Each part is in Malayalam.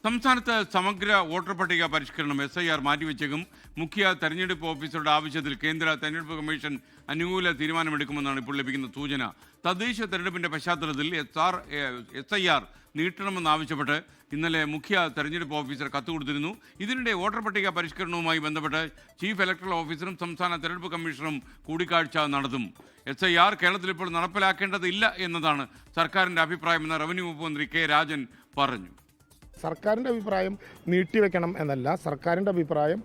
സംസ്ഥാനത്ത് സമഗ്ര വോട്ടർ പട്ടിക പരിഷ്കരണം SIR മാറ്റിവെച്ചേക്കും. മുഖ്യ തെരഞ്ഞെടുപ്പ് ഓഫീസറുടെ ആവശ്യത്തിൽ കേന്ദ്ര തെരഞ്ഞെടുപ്പ് കമ്മീഷൻ അനുകൂല തീരുമാനമെടുക്കുമെന്നാണ് ഇപ്പോൾ ലഭിക്കുന്ന സൂചന. തദ്ദേശ തെരഞ്ഞെടുപ്പിന്റെ പശ്ചാത്തലത്തിൽ SIR നീട്ടണമെന്നാവശ്യപ്പെട്ട് ഇന്നലെ മുഖ്യ തെരഞ്ഞെടുപ്പ് ഓഫീസർ കത്തുകൊടുത്തിരുന്നു. ഇതിനിടെ വോട്ടർ പട്ടിക പരിഷ്കരണവുമായി ബന്ധപ്പെട്ട് ചീഫ് ഇലക്ടറൽ ഓഫീസറും സംസ്ഥാന തെരഞ്ഞെടുപ്പ് കമ്മീഷണറും കൂടിക്കാഴ്ച നടത്തും. SIR കേരളത്തിൽ ഇപ്പോൾ നടപ്പിലാക്കേണ്ടതില്ല എന്നതാണ് സർക്കാരിൻ്റെ അഭിപ്രായമെന്ന് റവന്യൂ വകുപ്പ് മന്ത്രി K. രാജൻ പറഞ്ഞു. സർക്കാരിൻ്റെ അഭിപ്രായം നീട്ടിവെക്കണം എന്നല്ല, സർക്കാരിൻ്റെ അഭിപ്രായം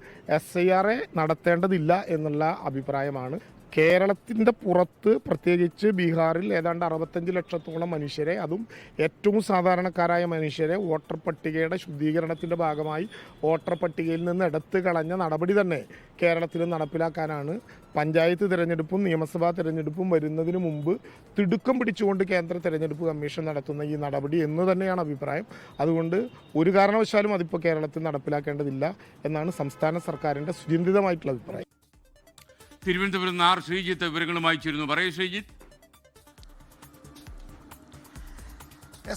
SIR നടത്തേണ്ടതില്ല എന്നുള്ള അഭിപ്രായമാണ്. കേരളത്തിൻ്റെ പുറത്ത് പ്രത്യേകിച്ച് ബീഹാറിൽ ഏതാണ്ട് 65 ലക്ഷത്തോളം മനുഷ്യരെ, അതും ഏറ്റവും സാധാരണക്കാരായ മനുഷ്യരെ വോട്ടർ പട്ടികയുടെ ശുദ്ധീകരണത്തിൻ്റെ ഭാഗമായി വോട്ടർ പട്ടികയിൽ നിന്ന് എടുത്തു കളഞ്ഞ നടപടി തന്നെ കേരളത്തിൽ നടപ്പിലാക്കാനാണ് പഞ്ചായത്ത് തിരഞ്ഞെടുപ്പും നിയമസഭാ തിരഞ്ഞെടുപ്പും വരുന്നതിന് മുമ്പ് തിടുക്കം പിടിച്ചുകൊണ്ട് കേന്ദ്ര തെരഞ്ഞെടുപ്പ് കമ്മീഷൻ നടത്തുന്ന ഈ നടപടി എന്ന് തന്നെയാണ് അഭിപ്രായം. അതുകൊണ്ട് ഒരു കാരണവശാലും അതിപ്പോൾ കേരളത്തിൽ നടപ്പിലാക്കേണ്ടതില്ല എന്നാണ് സംസ്ഥാന സർക്കാരിൻ്റെ സുചിന്തിതമായിട്ടുള്ള അഭിപ്രായം. തിരുവനന്തപുരം ആർ ശ്രീജിത്ത് വിവരങ്ങളുമായി ചേരുന്നു. പറയൂ ശ്രീജിത്ത്.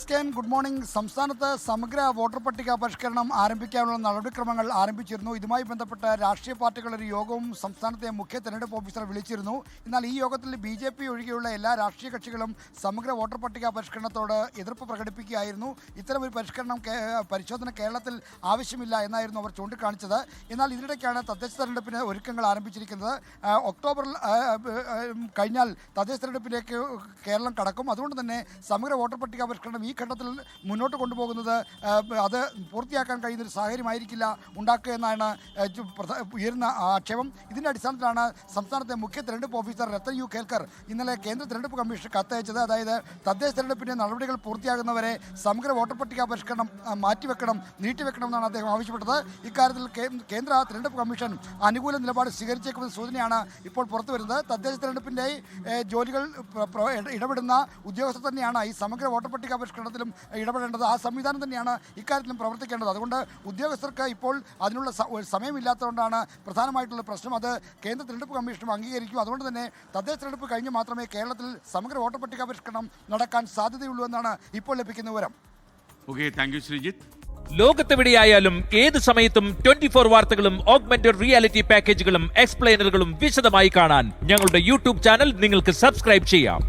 SKN, good morning. സംസ്ഥാനത്ത് സമഗ്ര വോട്ടർ പട്ടിക പരിഷ്കരണം ആരംഭിക്കാനുള്ള നടപടിക്രമങ്ങൾ ആരംഭിച്ചിരുന്നു. ഇതുമായി ബന്ധപ്പെട്ട് രാഷ്ട്രീയ പാർട്ടികളുടെ ഒരു യോഗവും സംസ്ഥാനത്തെ മുഖ്യ തെരഞ്ഞെടുപ്പ് ഓഫീസർ വിളിച്ചിരുന്നു. എന്നാൽ ഈ യോഗത്തിൽ BJP ഒഴികെയുള്ള എല്ലാ രാഷ്ട്രീയ കക്ഷികളും സമഗ്ര വോട്ടർ പട്ടിക പരിഷ്കരണത്തോട് എതിർപ്പ് പ്രകടിപ്പിക്കുകയായിരുന്നു. ഇത്തരമൊരു പരിശോധന കേരളത്തിൽ ആവശ്യമില്ല എന്നായിരുന്നു അവർ ചൂണ്ടിക്കാണിച്ചത്. എന്നാൽ ഇതിനിടയ്ക്കാണ് തദ്ദേശ തെരഞ്ഞെടുപ്പിന് ഒരുക്കങ്ങൾ ആരംഭിച്ചിരിക്കുന്നത്. ഒക്ടോബറിൽ കഴിഞ്ഞാൽ തദ്ദേശ തെരഞ്ഞെടുപ്പിലേക്ക് കേരളം കടക്കും. അതുകൊണ്ട് തന്നെ സമഗ്ര വോട്ടർ പട്ടിക പരിഷ്കരണം ഈ ഘട്ടത്തിൽ മുന്നോട്ട് കൊണ്ടുപോകുന്നത് അത് പൂർത്തിയാക്കാൻ കഴിയുന്നൊരു സാഹചര്യമായിരിക്കില്ല ഉണ്ടാക്കുക എന്നാണ് ഉയരുന്ന ആക്ഷേപം. ഇതിൻ്റെ അടിസ്ഥാനത്തിലാണ് സംസ്ഥാനത്തെ മുഖ്യ തെരഞ്ഞെടുപ്പ് ഓഫീസർ രത്തൻ യു കേൽക്കർ ഇന്നലെ കേന്ദ്ര തെരഞ്ഞെടുപ്പ് കമ്മീഷൻ കത്തയച്ചത്. അതായത് തദ്ദേശ തെരഞ്ഞെടുപ്പിൻ്റെ നടപടികൾ പൂർത്തിയാകുന്നവരെ സമഗ്ര വോട്ടർ പട്ടിക പരിഷ്കരണം മാറ്റിവെക്കണം, നീട്ടിവെക്കണം എന്നാണ് അദ്ദേഹം ആവശ്യപ്പെട്ടത്. ഇക്കാര്യത്തിൽ കേന്ദ്ര തെരഞ്ഞെടുപ്പ് കമ്മീഷൻ അനുകൂല നിലപാട് സ്വീകരിച്ചേക്കുമെന്ന സൂചനയാണ് ഇപ്പോൾ പുറത്തു വരുന്നത്. തദ്ദേശ തെരഞ്ഞെടുപ്പിൻ്റെ ജോലികൾ ഇടപെടുന്ന ഉദ്യോഗസ്ഥർ തന്നെയാണ് ഈ സമഗ്ര വോട്ടർ പട്ടിക പരിഷ്കരണത്തിലും ഇടപെടേണ്ടത്. ആ സംവിധാനം തന്നെയാണ് ഇക്കാര്യത്തിലും പ്രവർത്തിക്കേണ്ടത്. അതുകൊണ്ട് ഉദ്യോഗസ്ഥർക്ക് ഇപ്പോൾ അതിനുള്ള സമയമില്ലാത്തതുകൊണ്ടാണ് പ്രധാനമായിട്ടുള്ള പ്രശ്നം. അത് കേന്ദ്ര തെരഞ്ഞെടുപ്പ് കമ്മീഷനും അംഗീകരിക്കും. അതുകൊണ്ട് തന്നെ തദ്ദേശ തെരഞ്ഞെടുപ്പ് കഴിഞ്ഞ് മാത്രമേ കേരളത്തിൽ സമഗ്ര വോട്ടർ പട്ടിക പരിഷ്കരണം നടക്കാൻ സാധ്യതയുള്ളൂ എന്നാണ് ഇപ്പോൾ ലഭിക്കുന്ന വിവരം. ലോകത്തെവിടെയായാലും ഏത് സമയത്തും 24 വാർത്തകളും ഓഗ്മെന്റഡ് റിയാലിറ്റി പാക്കേജുകളും എക്സ്പ്ലെയിനറുകളും വിശദമായി കാണാൻ ഞങ്ങളുടെ YouTube ചാനൽ നിങ്ങൾക്ക് സബ്സ്ക്രൈബ് ചെയ്യാം.